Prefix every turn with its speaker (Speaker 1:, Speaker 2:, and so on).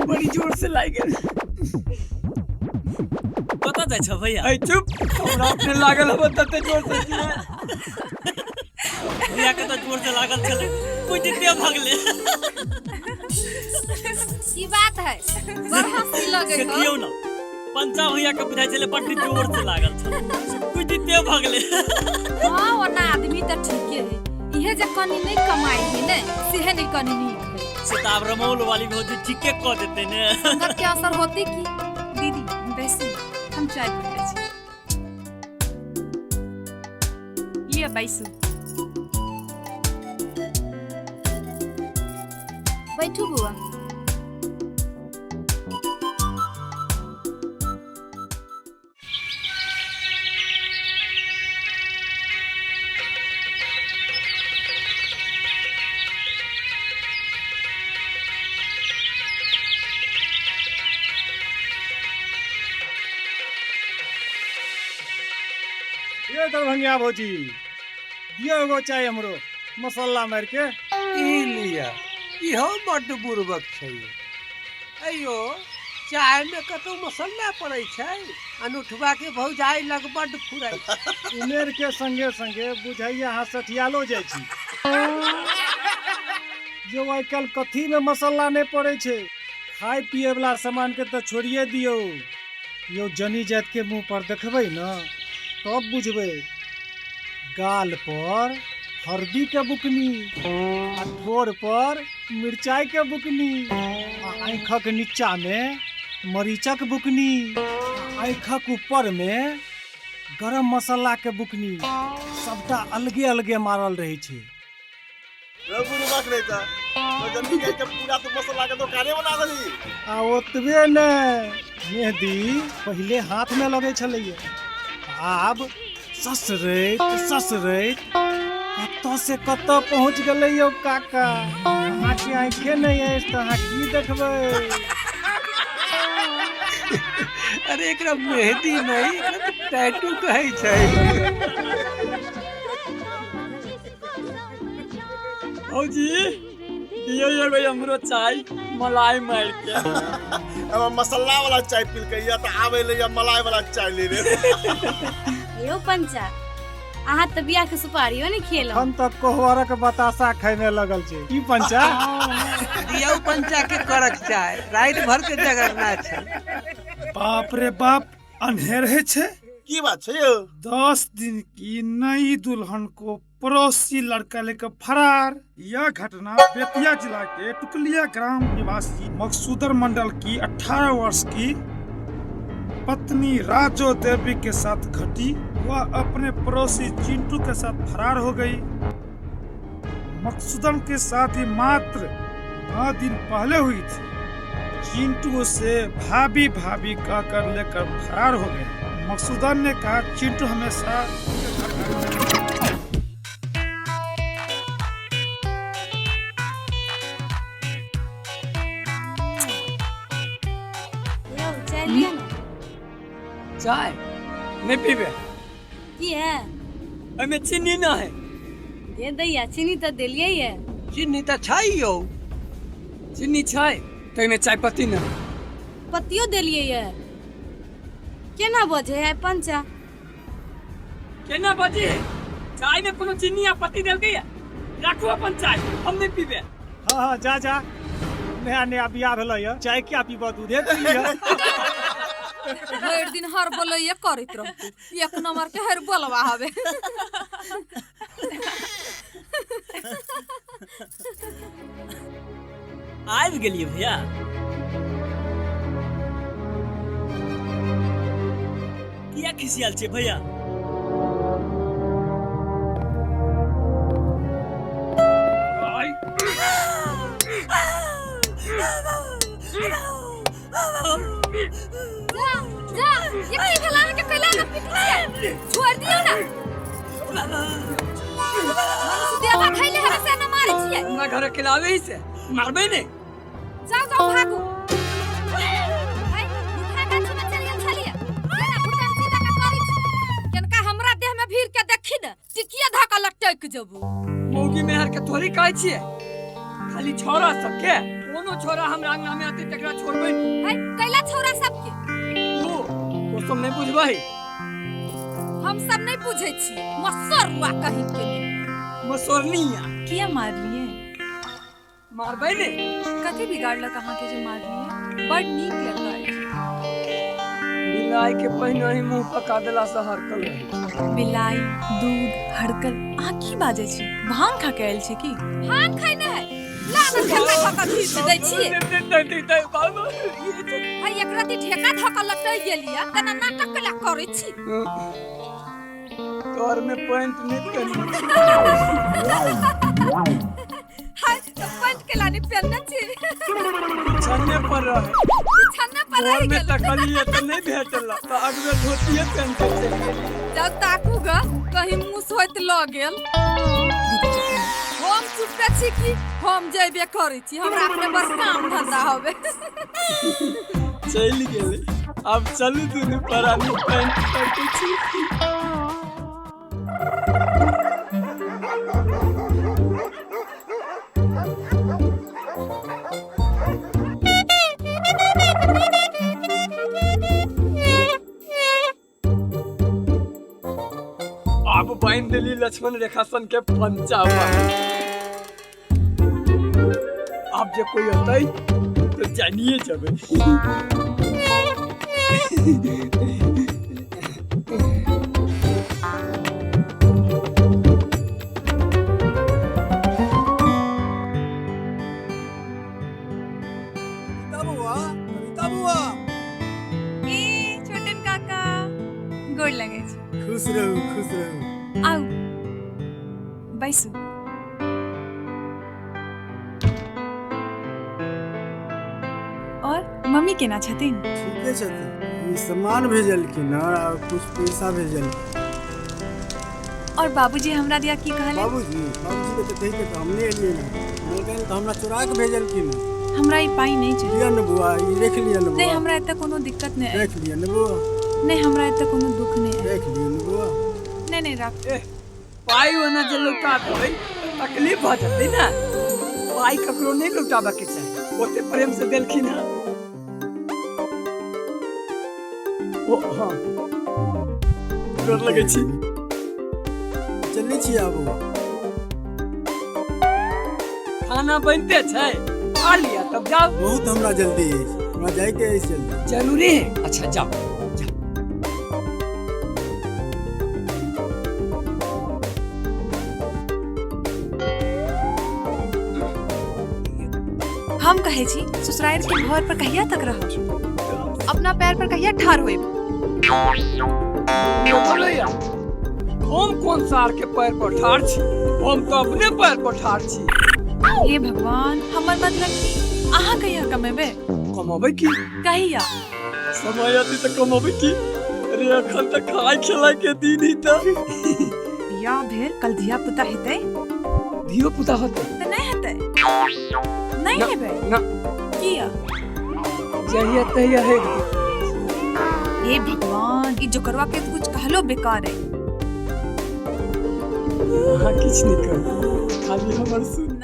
Speaker 1: बड़ी जोर से लागल।
Speaker 2: कत जाय छ भैया?
Speaker 1: ऐ चुप, हमरा अपने लागल अब तते जोर से किया।
Speaker 2: भैया के तो जोर से लागल छले, कोई दित्ते भगले।
Speaker 3: की बात है? बड़ हंसी लगे हो।
Speaker 2: देखियो ना, पंचा भैया के बुझाइ छले बड़ी जोर से लागल छ, कोई दित्ते भगले।
Speaker 3: हां ओना आदमी त ठीके है, इहे जे कनी नहीं कमाई है ने, सेहे नहीं कनी नीक है।
Speaker 2: सिताब रमौल वाली भौजी ठीके कह देते ने।
Speaker 3: संगत के असर होती की?
Speaker 4: दीदी वैसे हम चाय पी लै छी। लिया बैसू।
Speaker 3: बैठू बुआ।
Speaker 5: ये दरभंगिया भौजी दियो एगो चाय हमरो मसाला मार के।
Speaker 1: ई लिया, इहो बड्ड बुर्बक छै। अयो चाय में कतो मसाला पड़ै छै, अनुठवा के भौजाई लग बड्ड फुराई।
Speaker 5: उमेर के संगे संगे बुझाइया अहाँ सठियालो जाइ छी। जो आइ काल्हि कथी में मसाला नहीं पड़े छै, खाए पिए वाला सामान के तो छोड़िए दियो। यो जनी जात के मुंह पर देखबै न तब बुझबै। गाल पर हल्दी के बुकनी, आ ठोर पर मिर्चाई के बुकनी, आँखक नीचा में मरीचक बुकनी, आँखक ऊपर में गरम मसाला के बुकनी, सबटा अलगे अलगे मारल रहे छे।
Speaker 6: पूरा तो मसाला के दुकाने बना देली।
Speaker 5: आ ओतबे ने, मेहंदी पहले हाथ में लगे छलैया, आब ससरैत ससरैत कत से कत पहुंच गले यो काका। अहाँ के आँखे नहीं है तो अहाँ की देखबै?
Speaker 1: अरे एकरा मेहंदी नहीं, एकरा तो टैटू कहै छै।
Speaker 2: भौजी दियो एगो हमरो चाय मलाई मार के।
Speaker 6: अब मसाला वाला चाय पी के या त आवे ले या मलाई वाला चाय ले ले।
Speaker 4: यो पंचा, अहाँ त बियाह के सुपारियो नहीं खेलो।
Speaker 5: हम तो कोहवरक बतासा खाए में लगल छे। की पंचा?
Speaker 1: दियो पंचा के करक चाय, रात भर के जगरना छै।
Speaker 7: बाप रे बाप, अनहेरे छे।
Speaker 6: की बात छै यो?
Speaker 7: 10 दिन की नई दुल्हन को पड़ोसी लड़का लेकर फरार। यह घटना बेतिया जिला के टुकलिया ग्राम निवासी मकसूदर मंडल की 18 वर्ष की पत्नी राजो देवी के साथ घटी। वह अपने पड़ोसी चिंटू के साथ फरार हो गई। मकसूदन के शादी मात्र 9 दिन पहले हुई थी। चिंटू से भाभी भाभी कहकर लेकर फरार हो गए। मकसूदन ने कहा चिंटू हमेशा
Speaker 4: चाय लिया ना।
Speaker 1: चाय नहीं पीबे?
Speaker 4: की है?
Speaker 2: एमे चीनी ना है।
Speaker 4: ये दैया चीनी तो दिलिए है।
Speaker 1: चीनी तो छै यो।
Speaker 2: चीनी छै त एमे चाय पत्ती ना।
Speaker 4: पत्तियों दिलिए है। केना बजे है पंचा?
Speaker 2: केना बजे? चाय में कोनो चीनी या पत्ती देल गई है? राखू अपन चाय, हम नहीं पीबे।
Speaker 5: हाँ जा जा, नया नया बियाह भेलै है, चाय क्या पीबो, दूधे पिलिए।
Speaker 3: भर दिन हर बोलैया करैत रहतू, एक नंबर के हर बोलवा हवे।
Speaker 2: आबि गेलिए भैया। किया खिसियाल छे भैया?
Speaker 3: जा, ये की भला के कैला ना पीछे छोड़ दियो ना। मनुष्य देवा खैले हरे से ना मारे छिए।
Speaker 2: हमरा घर खिलावे ही से मारबे नहीं।
Speaker 3: जाओ जाओ भागो। भाई उठा के में चलिए चलिए। केना घुटन सीधा का करै छी? केनका हमरा देह में भीड़ के देखी न टिकिया धाका लटक जबू।
Speaker 2: मौगी मेहर के थोड़ी कहै छियै, खाली छोरा सबके। कोनो छोरा हमरा अंगना में आते तकरा छोड़बै नहीं।
Speaker 3: है कैला छोरा सबके
Speaker 2: वो सब नहीं बुझबै।
Speaker 3: हम सब नहीं बुझे छी। मसरुआ कहि के
Speaker 2: मसोरनिया
Speaker 4: किया मार लिए?
Speaker 2: मारबै ने।
Speaker 4: कथी बिगाड़ल कहाँ के जे मार लिए? बड़ नीक लगल।
Speaker 2: बिलाई के पहिने ही मुंह पका देला से हरकल रही।
Speaker 4: बिलाई दूध हड़कल अहाँ की बाजै छी? भांग खा के आयल छी की?
Speaker 3: भांग खाइ नै है। लान ढेका धका खींच दै छी। है एक राती ढेका धका लटक गेलिया तना नाटक कला करै छी।
Speaker 2: तोर में पॉइंट नहीं करनी।
Speaker 3: हाय तो पंच के लानी पहनना छी।
Speaker 2: छन्ने पर रहे।
Speaker 3: छन्ना पर रह
Speaker 2: और में
Speaker 3: गेल।
Speaker 2: तकलिए तो नहीं भेटला। तो अगले धोतिए पहन के चल गेल।
Speaker 3: जब ताकू ग कहीं मुंह सोइत ल गेल। हम चुपे छी कि हम जेबे करै छी। हमरा अपने बस काम धंधा होबे।
Speaker 2: चल गेले। अब चलू दुनू परानी पैंट करके छी। अब बांध देली लक्ष्मण रेखा सन के पंचावा। अब जे कोई होतै तो जानिए जबे।
Speaker 4: ए छोटन काका गोड़ लगे छी।
Speaker 6: खुश रहू, खुश रहू।
Speaker 4: आउ बैसू। और मम्मी केना छथिन?
Speaker 8: ठीके छथिन। ई सामान भेजलखिन और कुछ पैसा भेजल।
Speaker 4: और बाबूजी हमरा दिया की कहले?
Speaker 8: बाबूजी के तो कही के हमने एलिए ना। मलकन तो हमरा चुरा के भेजलखिन।
Speaker 4: हमरा ई पाई नहीं चाहिए।
Speaker 8: लिया न बुआ, ई देख लिया न बुआ।
Speaker 4: नहीं हमरा एते कोनो दिक्कत नहीं है।
Speaker 8: देख लिया न बुआ।
Speaker 4: नहीं हमरा एते कोनो दुख नहीं है।
Speaker 8: देख लिया न बुआ।
Speaker 4: नहीं नहीं रख।
Speaker 2: पाई ओना जे लुटा देबै तकलीफ भ जतै ना। पाई ककरो नहीं लुटाबे के चाही। ओते प्रेम से देलखिन है। ओ हां गोर लगै छी।
Speaker 8: चलै छी आबू।
Speaker 2: खाना बनते छै। खा लिया तब जाओ।
Speaker 8: बहुत हमरा जल्दी है। हमरा जाए के है जल्दी।
Speaker 2: जरूरी है। अच्छा जाओ।
Speaker 4: हम कहे छी ससुराल के घर पर कहिया तक रह? अपना पैर पर कहिया ठाड़ होए?
Speaker 2: बोलो या हम कौन सार के पैर पर ठाड़ छी? हम तो अपने पैर पर ठाड़ छी।
Speaker 4: हे भगवान हमर मतलब अहाँ कहिया कमेबे?
Speaker 2: कमाबै की?
Speaker 4: कहिया?
Speaker 2: समय आती तो कमाबै की? अरे अखन तक खाए खिलाए के दिन ही त।
Speaker 4: बियाह भेल कल धिया पुता हेतै?
Speaker 2: धियो पुता होतै
Speaker 4: त नहीं हेतै? नहीं हेबे?
Speaker 2: ना
Speaker 4: किया?
Speaker 2: जहिया तहिया है।
Speaker 4: हे भगवान ई जो करवा के कुछ कहलो बेकार है।
Speaker 2: हाँ किछ नहीं कर। खाली हमर सुन।